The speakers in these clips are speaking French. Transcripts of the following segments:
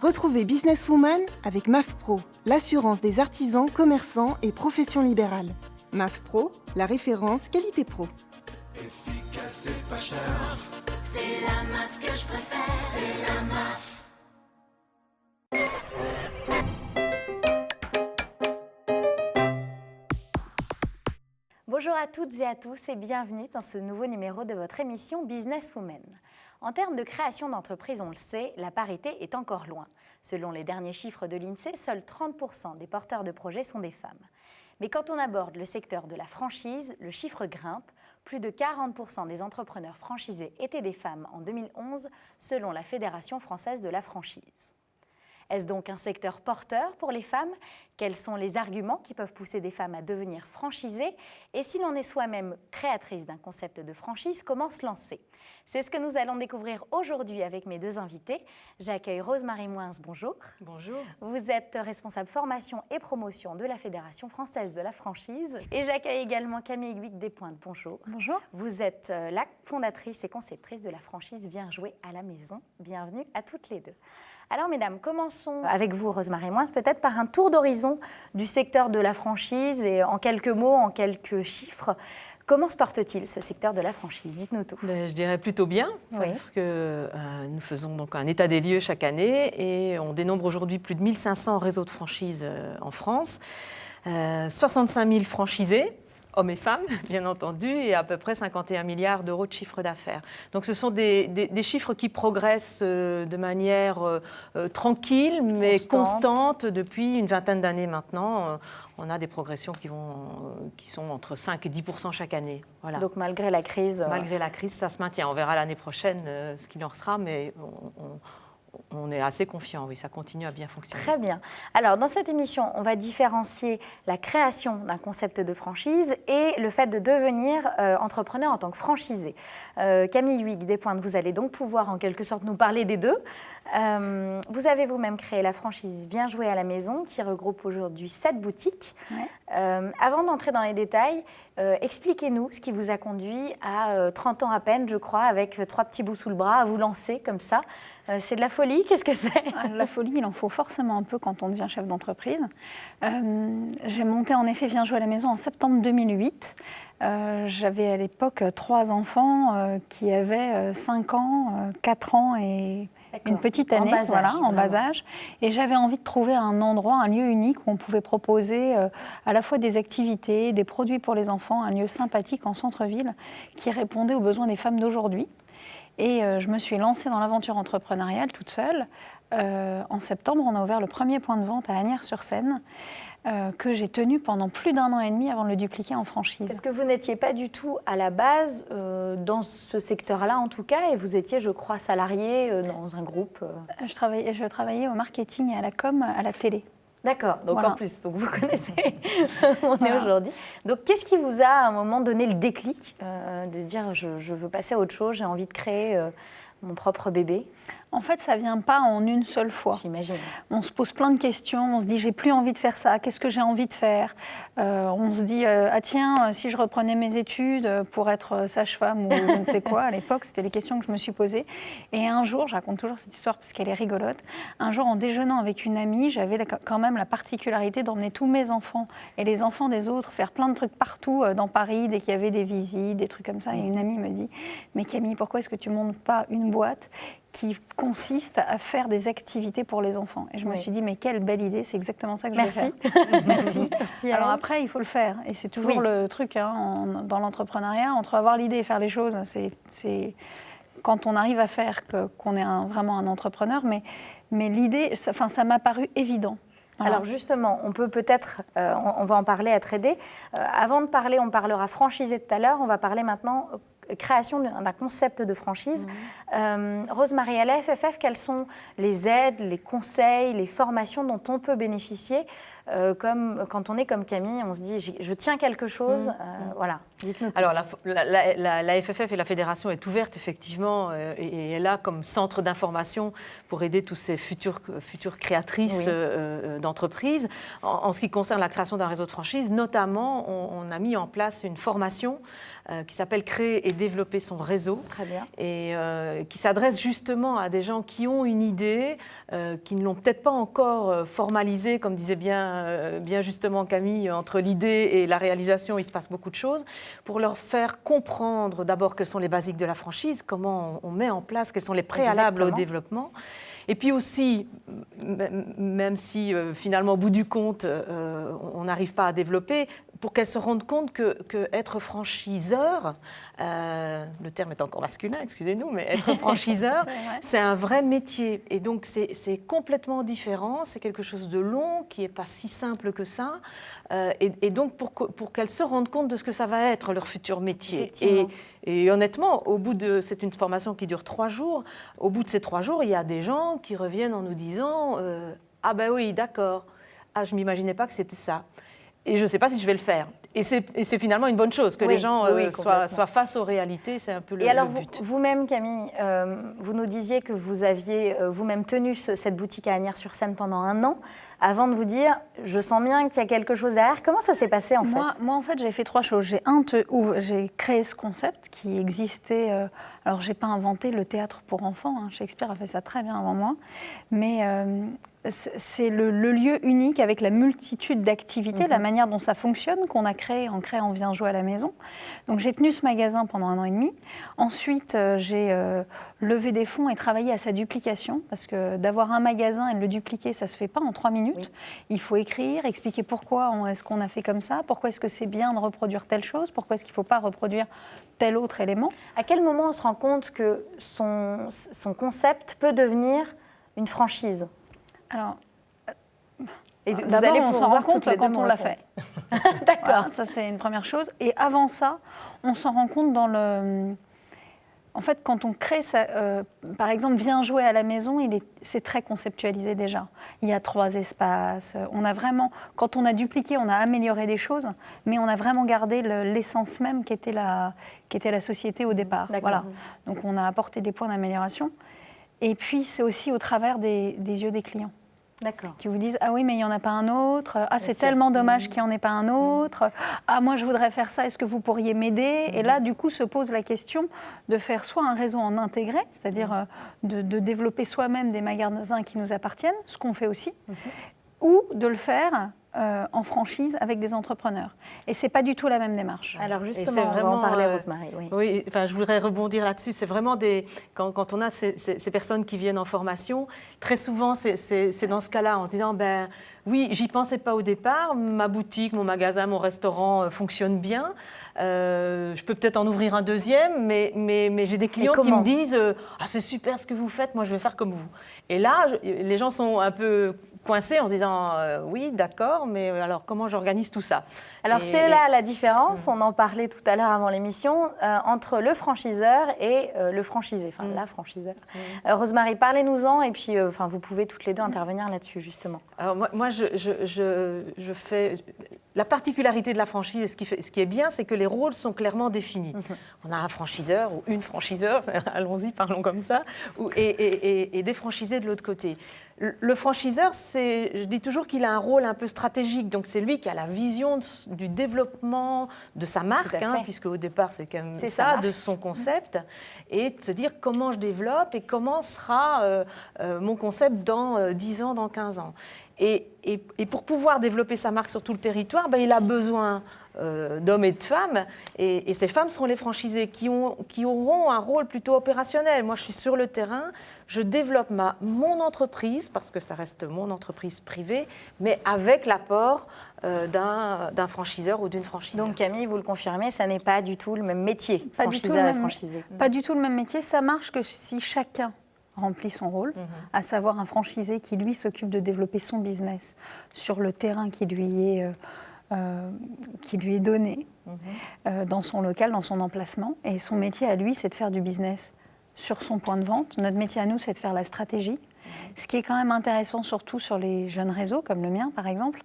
Retrouvez Businesswoman avec MAF Pro, l'assurance des artisans, commerçants et professions libérales. MAF Pro, la référence qualité pro. Efficace et pas cher. C'est la MAF que je préfère. C'est la MAF. Bonjour à toutes et à tous et bienvenue dans ce nouveau numéro de votre émission Businesswoman. En termes de création d'entreprises, on le sait, la parité est encore loin. Selon les derniers chiffres de l'INSEE, seuls 30% des porteurs de projets sont des femmes. Mais quand on aborde le secteur de la franchise, le chiffre grimpe. Plus de 40% des entrepreneurs franchisés étaient des femmes en 2011, selon la Fédération française de la franchise. Est-ce donc un secteur porteur pour les femmes? Quels sont les arguments qui peuvent pousser des femmes à devenir franchisées? Et si l'on est soi-même créatrice d'un concept de franchise, comment se lancer? C'est ce que nous allons découvrir aujourd'hui avec mes deux invités. J'accueille Rose-Marie Moins, bonjour. Bonjour. Vous êtes responsable formation et promotion de la Fédération française de la franchise. Et j'accueille également Camille Huyghe-Despointes, bonjour. Bonjour. Vous êtes la fondatrice et conceptrice de la franchise Viens jouer à la maison. Bienvenue à toutes les deux. Alors mesdames, commençons avec vous Rose-Marie Moins, peut-être par un tour d'horizon du secteur de la franchise et en quelques mots, en quelques chiffres. Comment se porte-t-il ce secteur de la franchise? Dites-nous tout. Je dirais plutôt bien, parce que nous faisons donc un état des lieux chaque année et on dénombre aujourd'hui plus de 1500 réseaux de franchise en France, 65 000 franchisés, hommes et femmes, bien entendu, et à peu près 51 milliards d'euros de chiffre d'affaires. Donc ce sont des chiffres qui progressent de manière tranquille, mais constante depuis une vingtaine d'années maintenant. On a des progressions qui sont entre 5 et 10% chaque année. Voilà. Donc malgré la crise... Malgré la crise, ça se maintient. On verra l'année prochaine ce qu'il en sera, mais on est assez confiant, oui, ça continue à bien fonctionner. Très bien. Alors, dans cette émission, on va différencier la création d'un concept de franchise et le fait de devenir entrepreneur en tant que franchisé. Camille Huyghe-Despointes, vous allez donc pouvoir en quelque sorte nous parler des deux. Vous avez vous-même créé la franchise Viens jouer à la maison, qui regroupe aujourd'hui 7 boutiques. Ouais. Avant d'entrer dans les détails, expliquez-nous ce qui vous a conduit à 30 ans à peine, je crois, avec 3 petits bouts sous le bras, à vous lancer comme ça. C'est de la folie? Qu'est-ce que c'est? La folie, il en faut forcément un peu quand on devient chef d'entreprise. J'ai monté en effet Viens jouer à la maison en septembre 2008. J'avais à l'époque 3 enfants qui avaient 5 ans, 4 ans et une petite année, en bas âge. Et j'avais envie de trouver un endroit, un lieu unique où on pouvait proposer à la fois des activités, des produits pour les enfants, un lieu sympathique en centre-ville qui répondait aux besoins des femmes d'aujourd'hui. Et je me suis lancée dans l'aventure entrepreneuriale toute seule. En septembre, on a ouvert le premier point de vente à Asnières-sur-Seine que j'ai tenu pendant plus d'1 an et demi avant de le dupliquer en franchise. Est-ce que vous n'étiez pas du tout à la base dans ce secteur-là en tout cas et vous étiez, je crois, salarié dans un groupe Je travaillais au marketing et à la com à la télé. D'accord, donc voilà. En plus, donc vous connaissez où on est aujourd'hui. Donc qu'est-ce qui vous a à un moment donné le déclic de dire je veux passer à autre chose, j'ai envie de créer mon propre bébé? En fait, ça ne vient pas en une seule fois. J'imagine. On se pose plein de questions, on se dit j'ai plus envie de faire ça, qu'est-ce que j'ai envie de faire? On se dit ah tiens, si je reprenais mes études pour être sage-femme ou je ne sais quoi, à l'époque, c'était les questions que je me suis posées. Et un jour, je raconte toujours cette histoire parce qu'elle est rigolote, un jour en déjeunant avec une amie, j'avais quand même la particularité d'emmener tous mes enfants et les enfants des autres faire plein de trucs partout dans Paris, dès qu'il y avait des visites, des trucs comme ça. Et une amie me dit mais Camille, pourquoi est-ce que tu ne montes pas une boîte qui consiste à faire des activités pour les enfants. Et je me suis dit, mais quelle belle idée, c'est exactement ça que je vais faire. Merci. Merci. Alors après, il faut le faire. Et c'est toujours le truc dans l'entrepreneuriat, entre avoir l'idée et faire les choses, c'est quand on arrive à faire qu'on est vraiment un entrepreneur. Mais l'idée, ça m'a paru évident. Voilà. Alors justement, on peut peut-être, on va en parler à Trader. Avant de parler, on parlera franchisé tout à l'heure, on va parler maintenant création d'un concept de franchise. Rose-Marie, à la FFF, quelles sont les aides, les conseils, les formations dont on peut bénéficier comme, quand on est comme Camille, on se dit je tiens quelque chose, voilà. Dites-nous tout. Alors, la FFF et la fédération est ouverte, effectivement, et est là comme centre d'information pour aider toutes ces futures créatrices d'entreprises. En ce qui concerne la création d'un réseau de franchise, notamment, on a mis en place une formation qui s'appelle « Créer et développer son réseau ». Très bien. Et qui s'adresse justement à des gens qui ont une idée, qui ne l'ont peut-être pas encore formalisée, comme disait bien justement Camille, entre l'idée et la réalisation, il se passe beaucoup de choses, pour leur faire comprendre d'abord quelles sont les basiques de la franchise, comment on met en place, quels sont les préalables au développement. Et puis aussi, même si finalement au bout du compte, on n'arrive pas à développer, pour qu'elles se rendent compte que être franchiseur, le terme est encore masculin, excusez-nous, mais être franchiseur, c'est un vrai métier. Et donc c'est complètement différent, c'est quelque chose de long, qui n'est pas si simple que ça. Et donc pour qu'elles se rendent compte de ce que ça va être leur futur métier. Et honnêtement, c'est une formation qui dure 3 jours. Au bout de ces 3 jours, il y a des gens qui reviennent en nous disant « Ah ben oui, d'accord, je ne m'imaginais pas que c'était ça. Et je ne sais pas si je vais le faire. » Et c'est finalement une bonne chose, que les gens soient face aux réalités, c'est un peu le but. Et alors vous-même, Camille, vous nous disiez que vous aviez vous-même tenu cette boutique à Asnières-sur-Seine pendant 1 an, avant de vous dire, je sens bien qu'il y a quelque chose derrière. Comment ça s'est passé en fait ? Moi, en fait, j'ai fait 3 choses. J'ai créé ce concept qui existait. Alors, je n'ai pas inventé le théâtre pour enfants. Hein. Shakespeare a fait ça très bien avant moi. Mais c'est le lieu unique avec la multitude d'activités, la manière dont ça fonctionne, qu'on a créé en créant Viens jouer à la maison. Donc, j'ai tenu ce magasin pendant 1 an et demi. Ensuite, j'ai levé des fonds et travaillé à sa duplication. Parce que d'avoir un magasin et de le dupliquer, ça ne se fait pas en 3 minutes. Oui. Il faut écrire, expliquer pourquoi est-ce qu'on a fait comme ça, pourquoi est-ce que c'est bien de reproduire telle chose, pourquoi est-ce qu'il ne faut pas reproduire tel autre élément. À quel moment on se rend compte que son concept peut devenir une franchise ? Alors, d'abord, on s'en rend compte quand on l'a fait. D'accord. Voilà, ça, c'est une première chose. Et avant ça, on s'en rend compte dans le... En fait, quand on crée ça, par exemple, Viens jouer à la maison, c'est très conceptualisé déjà. Il y a 3 espaces. On a vraiment, quand on a dupliqué, on a amélioré des choses, mais on a vraiment gardé l'essence même qui était la société au départ. Voilà. Donc, on a apporté des points d'amélioration. Et puis, c'est aussi au travers des yeux des clients. D'accord. Qui vous disent « Ah oui, mais il n'y en a pas un autre. Ah, c'est tellement dommage qu'il n'y en ait pas un autre. Ah, moi, je voudrais faire ça. Est-ce que vous pourriez m'aider ?» Et là, du coup, se pose la question de faire soit un réseau en intégré, c'est-à-dire de développer soi-même des magasins qui nous appartiennent, ce qu'on fait aussi, ou de le faire en franchise avec des entrepreneurs. Et ce n'est pas du tout la même démarche. Alors justement, on va en parler, Rosemary. Oui, enfin, je voudrais rebondir là-dessus. C'est vraiment quand on a ces personnes qui viennent en formation, très souvent, c'est dans ce cas-là, en se disant, ben oui, j'y pensais pas au départ, ma boutique, mon magasin, mon restaurant fonctionne bien, je peux peut-être en ouvrir un deuxième, mais j'ai des clients qui me disent, ah, c'est super ce que vous faites, moi je vais faire comme vous. Et là, les gens sont un peu coincés en se disant oui, d'accord, mais alors comment j'organise tout ça ? Alors c'est là la différence, on en parlait tout à l'heure avant l'émission, entre le franchiseur et le franchisé, enfin la franchiseur. Rosemary, parlez-nous-en et puis vous pouvez toutes les deux intervenir là-dessus justement. Alors moi je fais... La particularité de la franchise, ce qui est bien, c'est que les rôles sont clairement définis. On a un franchiseur ou une franchiseur, allons-y, parlons comme ça, et des franchisés de l'autre côté. Le franchiseur, je dis toujours qu'il a un rôle un peu stratégique, donc c'est lui qui a la vision du développement de sa marque, puisque au départ c'est quand même ça, de son concept, et de se dire comment je développe et comment sera mon concept dans 10 ans, dans 15 ans. Et pour pouvoir développer sa marque sur tout le territoire, il a besoin d'hommes et de femmes, et ces femmes seront les franchisés qui auront un rôle plutôt opérationnel. Moi, je suis sur le terrain, je développe mon entreprise, parce que ça reste mon entreprise privée, mais avec l'apport d'un franchiseur ou d'une franchiseur. Donc Camille, vous le confirmez, ça n'est pas du tout le même métier, franchiseur et franchisé. Pas du tout le même métier, ça marche que si chacun remplit son rôle, à savoir un franchisé qui, lui, s'occupe de développer son business sur le terrain qui lui est donné, dans son local, dans son emplacement. Et son métier à lui, c'est de faire du business sur son point de vente. Notre métier à nous, c'est de faire la stratégie. Ce qui est quand même intéressant, surtout sur les jeunes réseaux, comme le mien par exemple,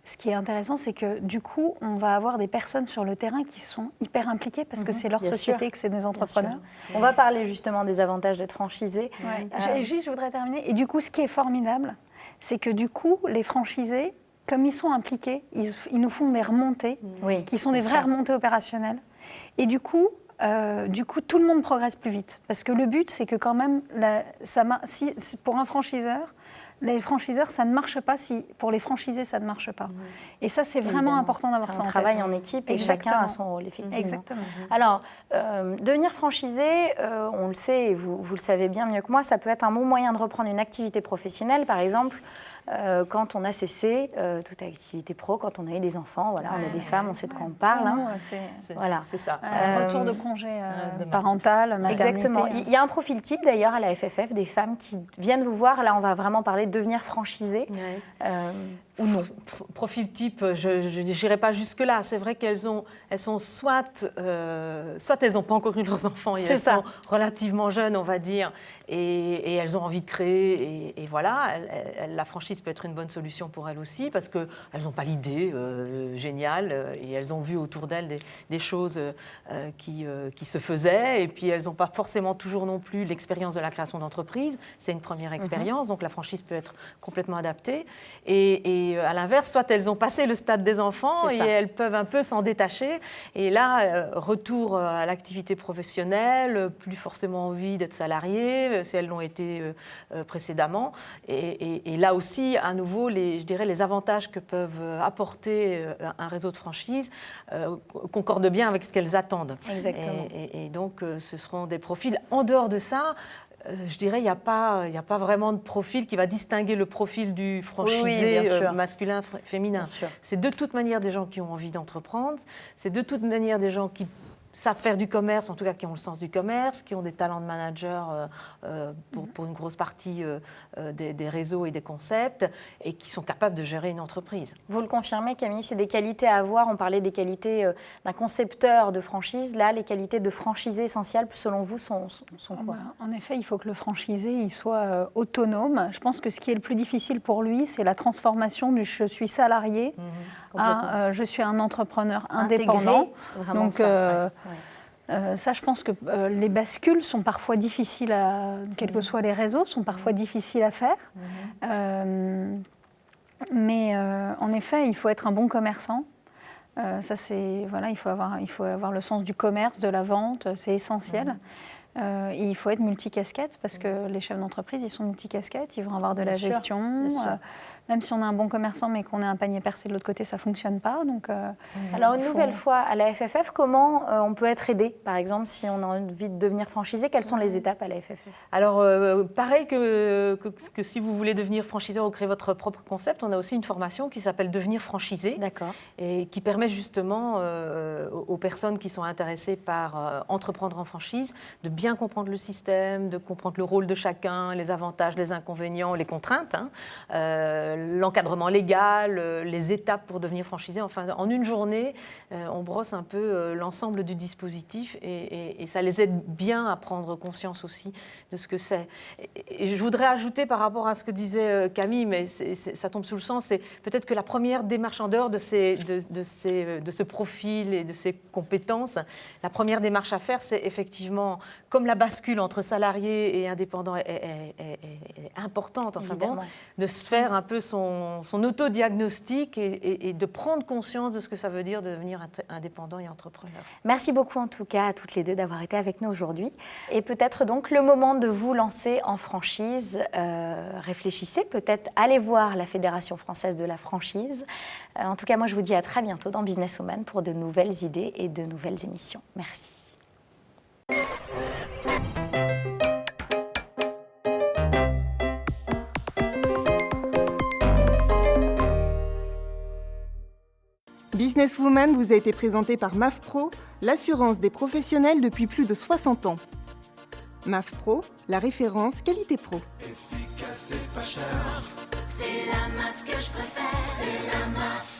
ce qui est intéressant, c'est que du coup, on va avoir des personnes sur le terrain qui sont hyper impliquées parce que c'est leur société, que c'est des entrepreneurs. On va parler justement des avantages d'être franchisé. Ouais. Je voudrais terminer. Et du coup, ce qui est formidable, c'est que du coup, les franchisés, comme ils sont impliqués, ils nous font des remontées, qui sont des vraies remontées opérationnelles. Et du coup, tout le monde progresse plus vite. Parce que le but, c'est que quand même, pour un franchiseur, les franchiseurs, ça ne marche pas si pour les franchisés, ça ne marche pas. Et ça, c'est vraiment important d'avoir ça en tête. On travaille en équipe et chacun a son rôle, effectivement. Exactement. Alors, devenir franchisé, on le sait et vous le savez bien mieux que moi, ça peut être un bon moyen de reprendre une activité professionnelle, par exemple. Quand on a cessé toute activité pro, quand on a eu des enfants, voilà, on est des femmes, on sait de quoi on parle. C'est ça. Retour de congé parental, maternité. Exactement. Il y a un profil type d'ailleurs à la FFF, des femmes qui viennent vous voir. Là, on va vraiment parler de devenir franchisé. Ou non. Profil type, je n'irai pas jusque-là. C'est vrai qu'elles sont soit elles n'ont pas encore eu leurs enfants et elles sont relativement jeunes, on va dire, et elles ont envie de créer. Et voilà, la franchise peut être une bonne solution pour elles aussi parce qu'elles n'ont pas l'idée géniale et elles ont vu autour d'elles des choses qui se faisaient. Et puis, elles n'ont pas forcément toujours non plus l'expérience de la création d'entreprise. C'est une première expérience, donc la franchise peut être complètement adaptée. Et à l'inverse, soit elles ont passé le stade des enfants et elles peuvent un peu s'en détacher. Et là, retour à l'activité professionnelle, plus forcément envie d'être salarié, si elles l'ont été précédemment. Et là aussi, à nouveau, je dirais les avantages que peuvent apporter un réseau de franchise concordent bien avec ce qu'elles attendent. Exactement. Et donc, ce seront des profils. En dehors de ça, je dirais qu'il n'y a pas vraiment de profil qui va distinguer le profil du franchisé masculin, féminin. C'est de toute manière des gens qui ont envie d'entreprendre, c'est de toute manière des gens qui savent faire du commerce, en tout cas qui ont le sens du commerce, qui ont des talents de manager pour une grosse partie des réseaux et des concepts, et qui sont capables de gérer une entreprise. Vous le confirmez, Camille, c'est des qualités à avoir. On parlait des qualités d'un concepteur de franchise. Là, les qualités de franchisé essentielles, selon vous, sont quoi ? En effet, il faut que le franchisé il soit autonome. Je pense que ce qui est le plus difficile pour lui, c'est la transformation du « je suis salarié » à « je suis un entrepreneur indépendant ». Donc, ça, je pense que les bascules sont parfois difficiles quels que soient les réseaux, sont parfois difficiles à faire. Mais en effet, il faut être un bon commerçant. Ça, c'est, voilà, il faut avoir le sens du commerce, de la vente, c'est essentiel. Et il faut être multicasquette parce que les chefs d'entreprise, ils sont multicasquettes, ils vont avoir de la gestion. Même si on a un bon commerçant mais qu'on a un panier percé de l'autre côté, ça ne fonctionne pas. Donc, alors, une nouvelle fois, à la FFF, comment on peut être aidé, par exemple, si on a envie de devenir franchisé? Quelles sont les étapes à la FFF? Alors, pareil que si vous voulez devenir franchiseur ou créer votre propre concept, on a aussi une formation qui s'appelle Devenir franchisé. D'accord. Et qui permet justement aux personnes qui sont intéressées par entreprendre en franchise de bien comprendre le système, de comprendre le rôle de chacun, les avantages, les inconvénients, les contraintes, l'encadrement légal, les étapes pour devenir franchisé. Enfin, en une journée, on brosse un peu l'ensemble du dispositif et ça les aide bien à prendre conscience aussi de ce que c'est. Et je voudrais ajouter par rapport à ce que disait Camille, mais ça tombe sous le sens, c'est peut-être que la première démarche en dehors de ce profil et de ces compétences, la première démarche à faire, c'est effectivement, comme la bascule entre salarié et indépendant est importante, enfin bon, de se faire un peu son autodiagnostic et de prendre conscience de ce que ça veut dire de devenir indépendant et entrepreneur. Merci beaucoup en tout cas à toutes les deux d'avoir été avec nous aujourd'hui. Et peut-être donc le moment de vous lancer en franchise. Réfléchissez, peut-être allez voir la Fédération française de la franchise. En tout cas, moi je vous dis à très bientôt dans Businesswoman pour de nouvelles idées et de nouvelles émissions. Merci. Businesswoman vous a été présenté par MAF Pro, l'assurance des professionnels depuis plus de 60 ans. MAF Pro, la référence qualité pro. Efficace et pas cher. C'est la MAF que je préfère. C'est la MAF.